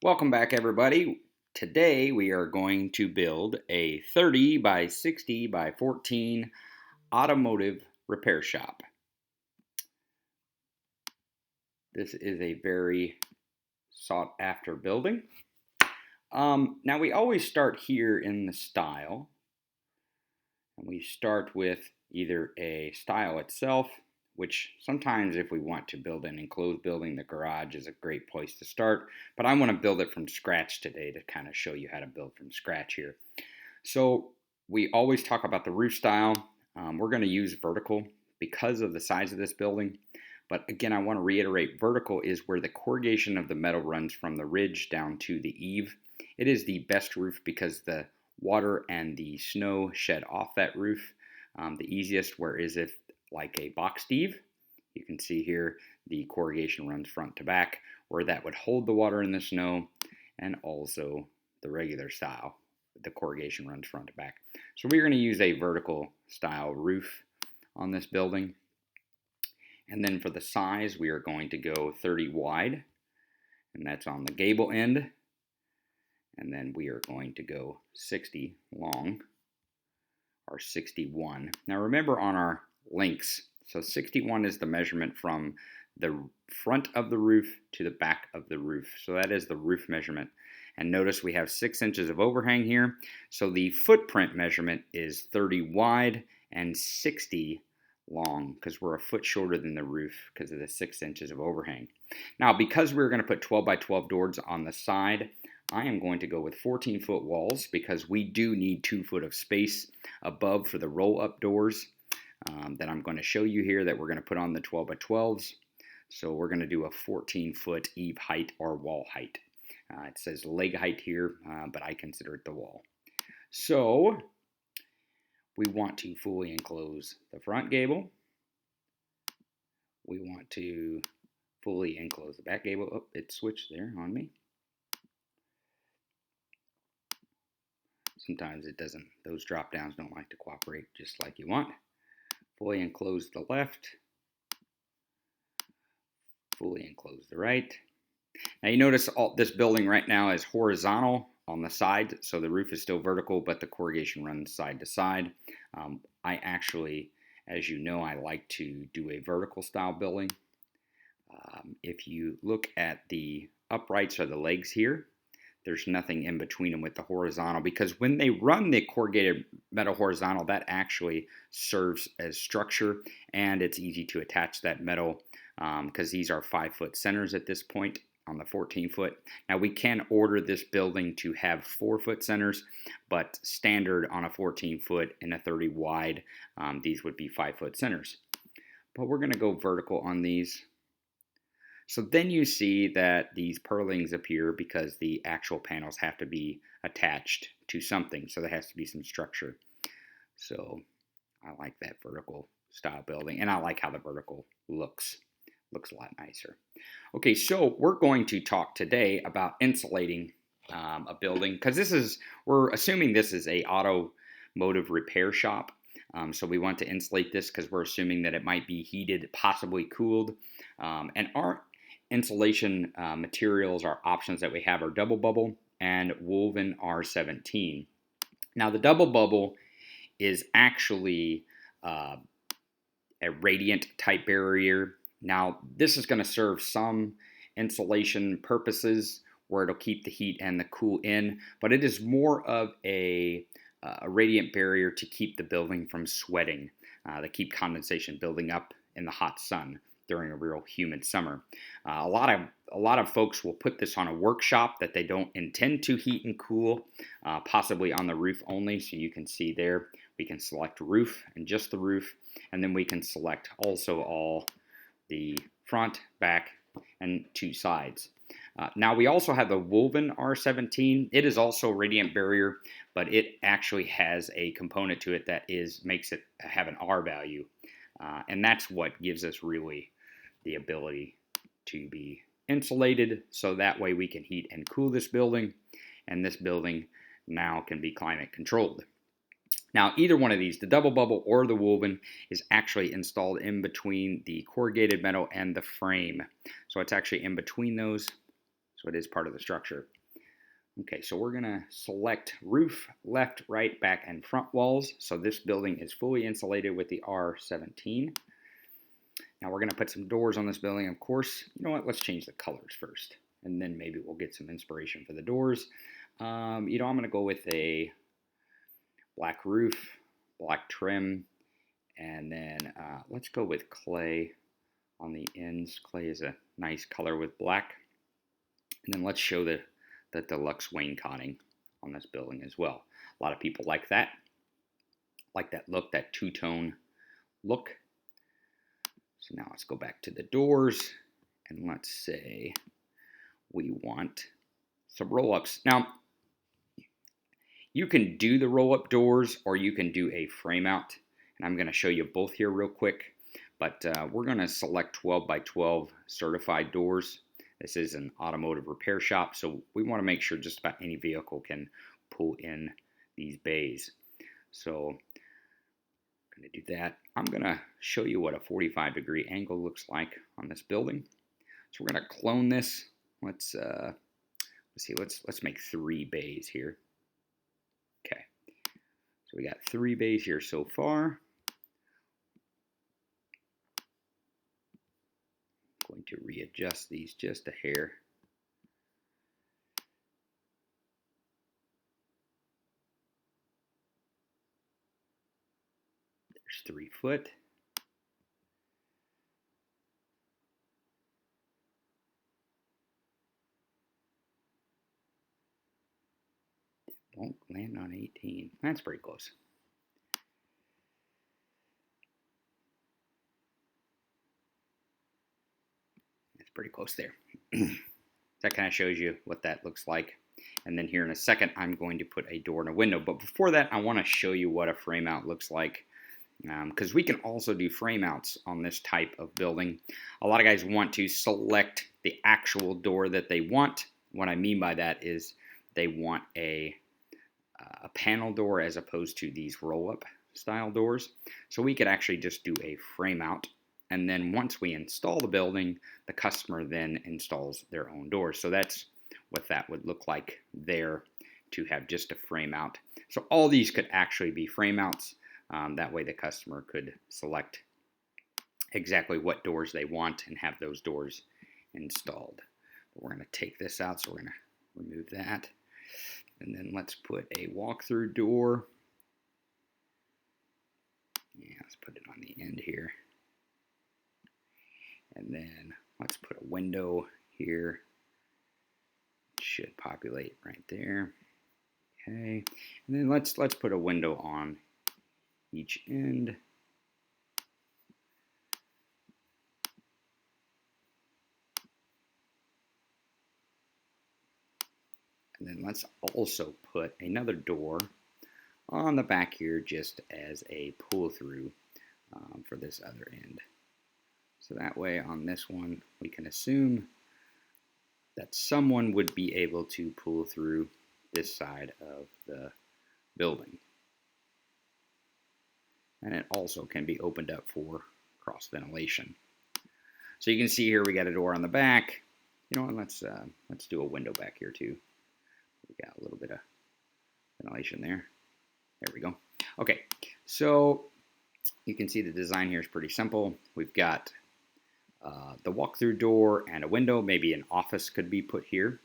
Welcome back, everybody. Today we are going to build a 30 by 60 by 14 automotive repair shop. This is a very sought after building. Now we always start here in the style, and we start with either a style itself, which sometimes if we want to build an enclosed building, the garage is a great place to start. But I want to build it from scratch today to kind of show you how to build from scratch here. So we always talk about the roof style. We're going to use vertical because of the size of this building. But again, I want to reiterate, vertical is where the corrugation of the metal runs from the ridge down to the eave. It is the best roof because the water and the snow shed off that roof the easiest, whereas if like a box eave, you can see here the corrugation runs front to back, where that would hold the water in the snow, and also the regular style, the corrugation runs front to back. So we're going to use a vertical style roof on this building. And then for the size, we are going to go 30 wide, and that's on the gable end. And then we are going to go 60 long, or 61. Now remember on our links, so 61 is the measurement from the front of the roof to the back of the roof. So that is the roof measurement. And notice we have 6 inches of overhang here. So the footprint measurement is 30 wide and 60 long, because we're a foot shorter than the roof because of the 6 inches of overhang. Now, because we're going to put 12 by 12 doors on the side, I am going to go with 14-foot walls because we do need 2 foot of space above for the roll-up doors that I'm going to show you here that we're going to put on the 12 by 12s. So we're going to do a 14-foot eave height or wall height. It says leg height here, but I consider it the wall. So we want to fully enclose the front gable. We want to fully enclose the back gable. Oh, it switched there on me. Sometimes it doesn't, those drop downs don't like to cooperate just like you want. Fully enclose the left. Fully enclose the right. Now you notice this building right now is horizontal on the side, so the roof is still vertical, but the corrugation runs side to side. I actually, as you know, I like to do a vertical style building. If you look at the uprights or the legs here, there's nothing in between them with the horizontal, because when they run the corrugated metal horizontal, that actually serves as structure, and it's easy to attach that metal because these are 5-foot centers at this point on the 14-foot. Now we can order this building to have 4-foot centers, but standard on a 14-foot and a 30 wide, these would be 5-foot centers. But we're going to go vertical on these. So then you see that these purlings appear because the actual panels have to be attached to something, so there has to be some structure. So I like that vertical style building, and I like how the vertical looks a lot nicer. Okay, so we're going to talk today about insulating a building, because we're assuming this is a automotive repair shop. So we want to insulate this because we're assuming that it might be heated, possibly cooled, and our insulation materials, our options that we have are double bubble and woven R17. Now the double bubble is actually a radiant type barrier. Now this is going to serve some insulation purposes where it'll keep the heat and the cool in, but it is more of a radiant barrier to keep the building from sweating, to keep condensation building up in the hot sun during a real humid summer. A lot of folks will put this on a workshop that they don't intend to heat and cool, possibly on the roof only. So you can see there, we can select roof and just the roof, and then we can select also all the front, back, and 2 sides. Now we also have the woven R17. It is also a radiant barrier, but it actually has a component to it that makes it have an R value. And that's what gives us really the ability to be insulated, so that way we can heat and cool this building, and this building now can be climate controlled. Now either one of these, the double bubble or the woven, is actually installed in between the corrugated metal and the frame. So it's actually in between those. So so it is part of the structure. Okay, so we're gonna select roof, left, right, back, and front walls. So this building is fully insulated with the R17. Now we're gonna put some doors on this building, of course. You know what, let's change the colors first, and then maybe we'll get some inspiration for the doors. I'm gonna go with a black roof, black trim, and then let's go with clay on the ends. Clay is a nice color with black. And then let's show the deluxe waincotting on this building as well. A lot of people like that look, that two-tone look. So now let's go back to the doors, and let's say we want some roll-ups. Now, you can do the roll-up doors, or you can do a frame out, and I'm going to show you both here real quick. But we're going to select 12 by 12 certified doors. This is an automotive repair shop, so we want to make sure just about any vehicle can pull in these bays. So I'm going to do that. I'm going to show you what a 45-degree angle looks like on this building. So we're going to clone this. Let's see. Let's make 3 bays here. Okay. So we got 3 bays here so far. Going to readjust these just a hair. There's 3 foot. Won't land on 18. That's pretty close. Pretty close there. That kind of shows you what that looks like. And then here in a second, I'm going to put a door and a window. But before that, I want to show you what a frame out looks like, because we can also do frame outs on this type of building. A lot of guys want to select the actual door that they want. What I mean by that is they want a panel door as opposed to these roll-up style doors. So we could actually just do a frame out. And then once we install the building, the customer then installs their own doors. So that's what that would look like there, to have just a frame out. So all these could actually be frame outs. That way the customer could select exactly what doors they want and have those doors installed. But we're going to take this out, so we're going to remove that. And then let's put a walk-through door. Yeah, let's put it on the end here. And then let's put a window here. It should populate right there. Okay. And then let's put a window on each end. And then let's also put another door on the back here, just as a pull through for this other end. So that way on this one, we can assume that someone would be able to pull through this side of the building. And it also can be opened up for cross ventilation. So you can see here we got a door on the back. You know what, let's do a window back here too. We got a little bit of ventilation there. There we go. Okay, so you can see the design here is pretty simple. We've got the walk-through door and a window. Maybe an office could be put here,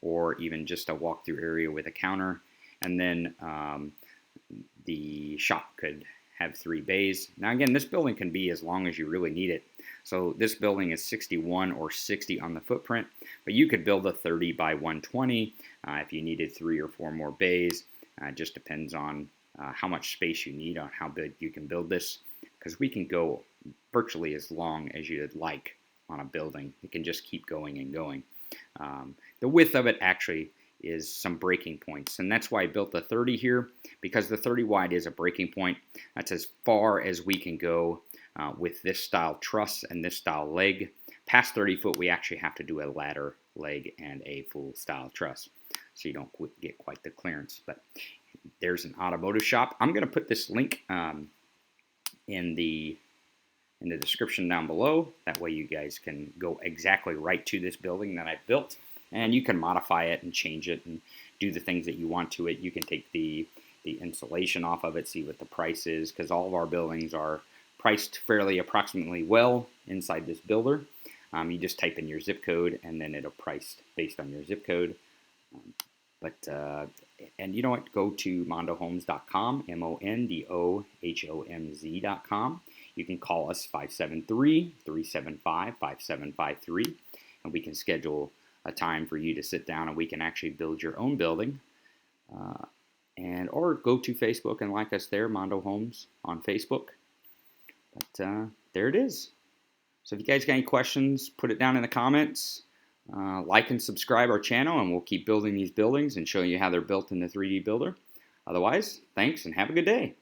or even just a walk-through area with a counter. And then the shop could have 3 bays. Now again, this building can be as long as you really need it. So this building is 61 or 60 on the footprint, but you could build a 30 by 120 if you needed 3 or 4 more bays. It just depends on how much space you need, on how big you can build this, because we can go virtually as long as you'd like on a building. It can just keep going and going. The width of it actually is some breaking points, and that's why I built the 30 here, because the 30 wide is a breaking point. That's as far as we can go with this style truss and this style leg. Past 30 foot, we actually have to do a ladder leg and a full style truss, so you don't get quite the clearance. But there's an automotive shop. I'm going to put this link in the description down below. That way you guys can go exactly right to this building that I built. And you can modify it and change it and do the things that you want to it. You can take the insulation off of it, see what the price is, because all of our buildings are priced fairly approximately well inside this builder. You just type in your zip code and then it'll price based on your zip code. And you know what? Go to mondohomes.com, mondohomz.com. You can call us 573-375-5753, and we can schedule a time for you to sit down and we can actually build your own building. Or go to Facebook and like us there, Mondo Homes on Facebook. But there it is. So if you guys got any questions, put it down in the comments. Like and subscribe our channel, and we'll keep building these buildings and show you how they're built in the 3D Builder. Otherwise, thanks and have a good day.